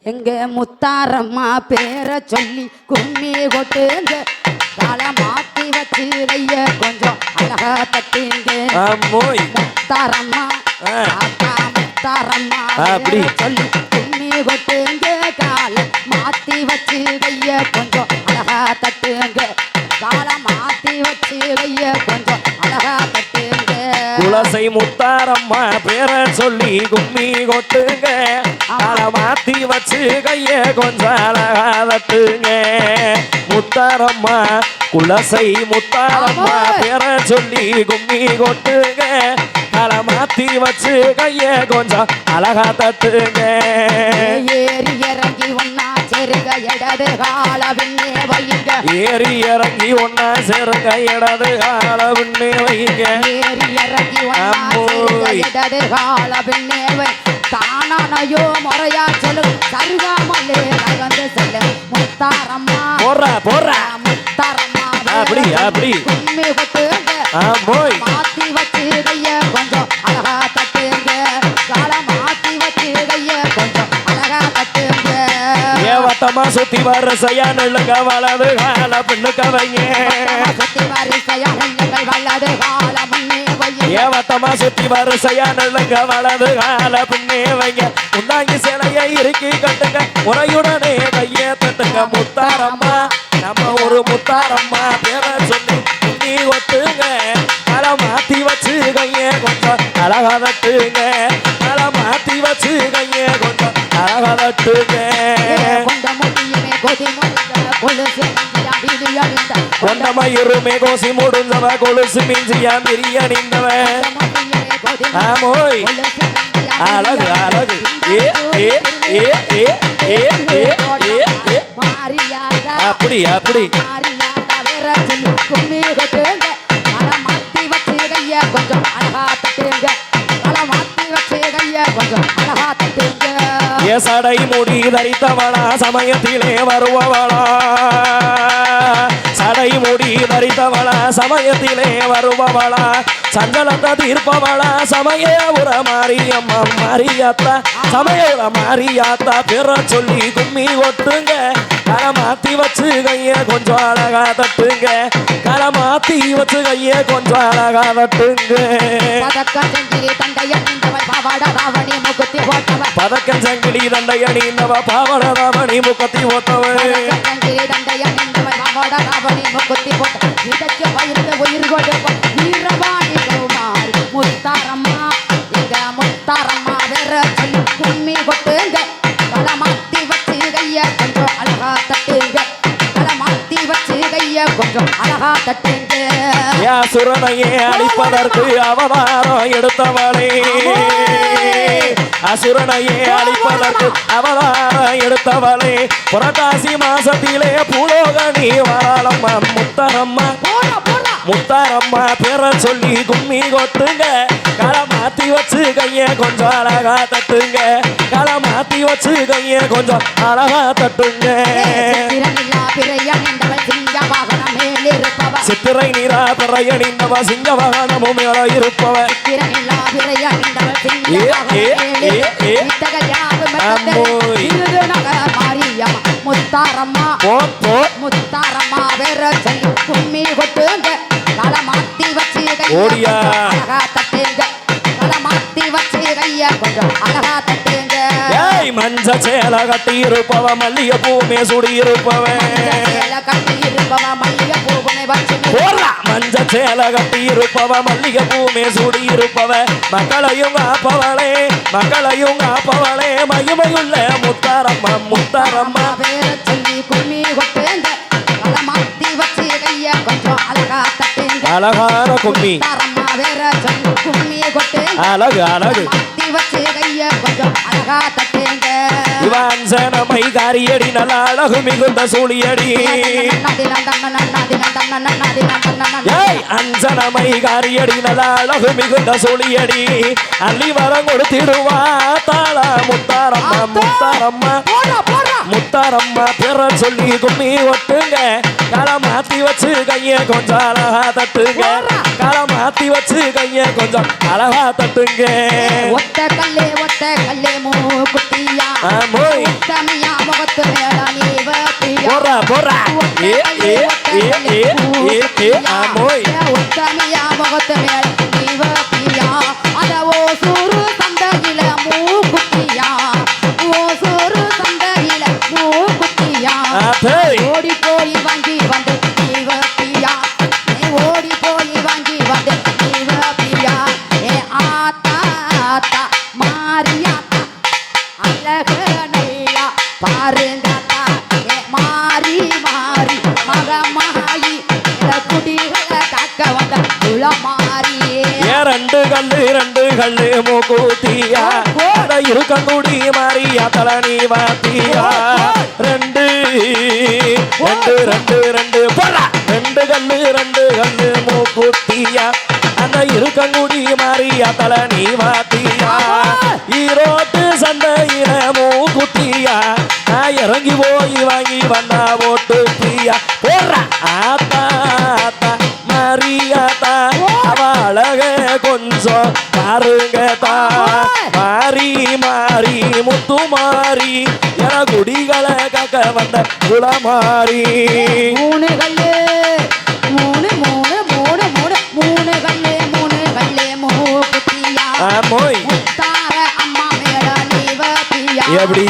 எங்க முத்தாரம்மா பேரை சொல்லி கும்மி கொட்டுங்க காலை மாத்தி வச்சு கைய கொஞ்சம் அழகா தட்டுங்க முத்தாரம்மா முத்தாரம்மா பேரை சொல்லி கும்மி கொட்டுங்க காலை மாத்தி வச்சு கைய கொஞ்சம் அழகா தட்டுங்க காலை மாத்தி வச்சு கைய கொஞ்சம் அழகா தட்டுங்க குலசை முத்தாரம்மா பேரை சொல்லி கும்மி கொட்டுங்க காலை மாத்தி வச்சு கைய கொஞ்சம் அழகா தட்டுங்க முத்தாரம்மா குலசை முத்தாரம்மா பேரை சொல்லி கும்மி கொட்டுங்க காலை மாத்தி வச்சு கைய கொஞ்சம் அழகா தட்டுங்க ஏறி இறங்கி ஒன்னா சேருங்க இடது கால பின்னே வைங்க ஏறி இறங்கி ஒன்னா சேருங்க இடது கால பின்னே வைங்க ஏறி இறங்கி ஒன்னா சேருங்க இடது கால பின்னே வை தானானையோ முறையா சொல்லு சருகாமலே நகர்ந்து செல்லு முத்தாரம்மா போறா முத்தாரம்மா அப்படி கும்மி கொட்டுங்க மாத்தி வச்சு கைய கொஞ்சம் அழகா தட்டுங்க காலை மாத்தி வச்சு கைய கொஞ்சம் அழகா தட்டுங்க ஏவட்டமா சுத்தி வரிசையா நெல்லுங்க வலது கால பின்னுக்க வைங்க சுத்தி வரிசையா நெல்லுங்கள் வலது கால முன்னே வைங்க ஏவட்டமா சுத்தி வரிசையா நெல்லுங்க வலது கால பின்னே வைங்க முன்னாங்கி சிலையை இறுக்கி கட்டுங்க முறையுடனே கையை தட்டுங்க முத்தாரம்மா நம்ம ஒரு முத்தாரம்மா பேரை சொல்லி கும்மி கொட்டுங்க காலை மாத்தி வச்சு கையை கொஞ்சம் அழகா தட்டுங்க காலை மாத்தி வச்சு கையை கொஞ்சம் அழகா தட்டுங்க கொண்டமயிருமே கோசி முடிஞ்சவ கொலுசு மிஞ்சியா பிரியணிந்தவ ஆமோய் அழகு அழகு ஏ ஏ ஏ ஏ ஏ ஏ ஏ ஏ அப்படி கும்மி கொட்டுங்க காலை மாத்தி வச்சு கைய கொஞ்சம் அழகா தட்டுங்க காலை மாத்தி வச்சு கைய கொஞ்சம் அழகா தட்டுங்க சடை முடி தரித்தவளா சமயத்திலே வருபவளா சடை முடி தரித்தவளா சமயத்திலே வருபவளா சஞ்சலத்தை தீர்ப்பவளா சமயபுர மாரியம்மா மாரியாத்தா சமயபுர மாரியாத்தா பேரை சொல்லி கும்மி கொட்டுங்க காலை மாத்தி வச்சு கைய கொஞ்சம் அழகா தட்டுங்க காலை மாத்தி வச்சு கைய கொஞ்சம் அழகா தட்டுங்க பதக்கம் சங்கிலி தண்டைய நீந்தவ பாவாட ராவணி முகத்தி ஓட்டவ முத்தாரம்மா எங்க முத்தாரம்மா வேற சொல்லி கும்மி கொட்டுங்க காலை மாத்தி வச்சு கைய கொஞ்சம் அழகா தட்டுங்க காலை மாத்தி வச்சு கைய கொஞ்சம் அழகா தட்டுங்க சுரனையே அழிப்பதற்கு அவதாரம் எடுத்தவளே அசுரனையே அழிப்பதற்கு அவதாரம் எடுத்தவளே புரட்டாசி மாசத்திலே பூலோக நீ வராளம்மா முத்தாரம்மா முத்தாரம்மா பேரை சொல்லி கும்மி கொட்டுங்க காலை மாத்தி வச்சு கைய கொஞ்சம் அழகா தட்டுங்க காலை மாத்தி வச்சு கைய கொஞ்சம் அழகா தட்டுங்க சித்திரை நீரா பிறையணிந்தவ சிங்க வாகனமும் மேல இருப்பவ முத்தாரம்மா முத்தாரம்மா வேற சொல்லி கும்மி கொட்டுங்க காலை மாத்தி வச்சு கைய அழகா தட்டுங்க காலை மாத்தி வச்சு கைய கொஞ்சம் அழகா தட்டுங்க மஞ்ச சேல கட்டி இருப்பவ மல்லிகை பூமே சுடி இருப்பவ கட்டி இருப்பவ மல்லிகை பூமே வச்சு மஞ்ச சேல கட்டி இருப்பவ மல்லிகை பூமே சுடி இருப்பவ மக்களையும் காப்பவளே மகிமையுள்ள முத்தாரம்மா முத்தாரம்மா பேரை சொல்லி கும்மி கொட்டுங்க காலை மாத்தி வச்சு கைய கொஞ்சம் அழகா தட்டுங்க அழகான கும்மி முத்தாரம்மா வேற சொல்லி கும்மி கொட்டுங்க அழகு மாத்தி வச்சு கைய கொஞ்சம் அழகா தட்டுங்க இவாஞ்சனமை காரியடி நல்ல அழகு மிகுந்த சூழியடி அஞ்சனமை காரியடி நல்ல அழகு மிகுந்த சூழியடி அள்ளி வரம் கொடுத்திடுவா தாளா முத்தாரம்மா முத்தாரம்மா முத்தாரம்மா பேரை சொல்லி கும்மி ஒட்டுங்க காலை மாத்தி வச்சு கைய கொஞ்சம் அழகா தட்டுங்க காலை மாத்தி வச்சு கைய கொஞ்சம் அழகா தட்டுங்க ஒத்த கல்லே மூக்குத்தியா ஆமோய் உத்தமையா முகத்து மேல நீ வப்பியா போறா போறா ஏ ஏ ஏ ஏ ஏ ஏ ஆமோய் உத்தமையா முகத்து மேல நீ வப்பியா அத ஓசூரு சந்தையில மூக்குத்தியா ஓசூரு சந்தையில மூக்குத்தியா ஓடி போய் வாங்கி வந்து நீ வப்பியா ஓடி போய் வாங்கி வந்து நீ வப்பியா ஏ ஆத்தா ஆத்தா மாரியாத்தா அழகனையா பாருங்கத்தா ஏ மாறி மாறி மகமாயி குடிகளை காக்க வந்த குளமாரியே ரெண்டு கல்லு மூக்குத்தியா அத இருக்கங்குடி மாறியா தலனி வாத்தியா ரெண்டு ரெண்டு ரெண்டு ரெண்டு போடா ரெண்டு கல்லு மூக்குத்தியா அந்த இருக்கங்குடி மாறியா தலனி வாத்தியா ஈரோட்டு சந்தையில மூக்குத்தியா இறங்கி போய் வாங்கி வந்தா ஓட்டுத்தியா போடுறா ஆத்தா ஆத்தா மாரியாத்தா அவ அழக கொஞ்சம் பாருங்கத்தா மாறி மாறி முத்து மாறி என குடிகளை காக்க வந்த குளமாரி மூணு கல்லு மூணு மூணு மூணு மூணு மூணு கல்லு மூக்குத்தியா ஆமோய் முத்தார அம்மா மேல நீ வப்பியா எப்படி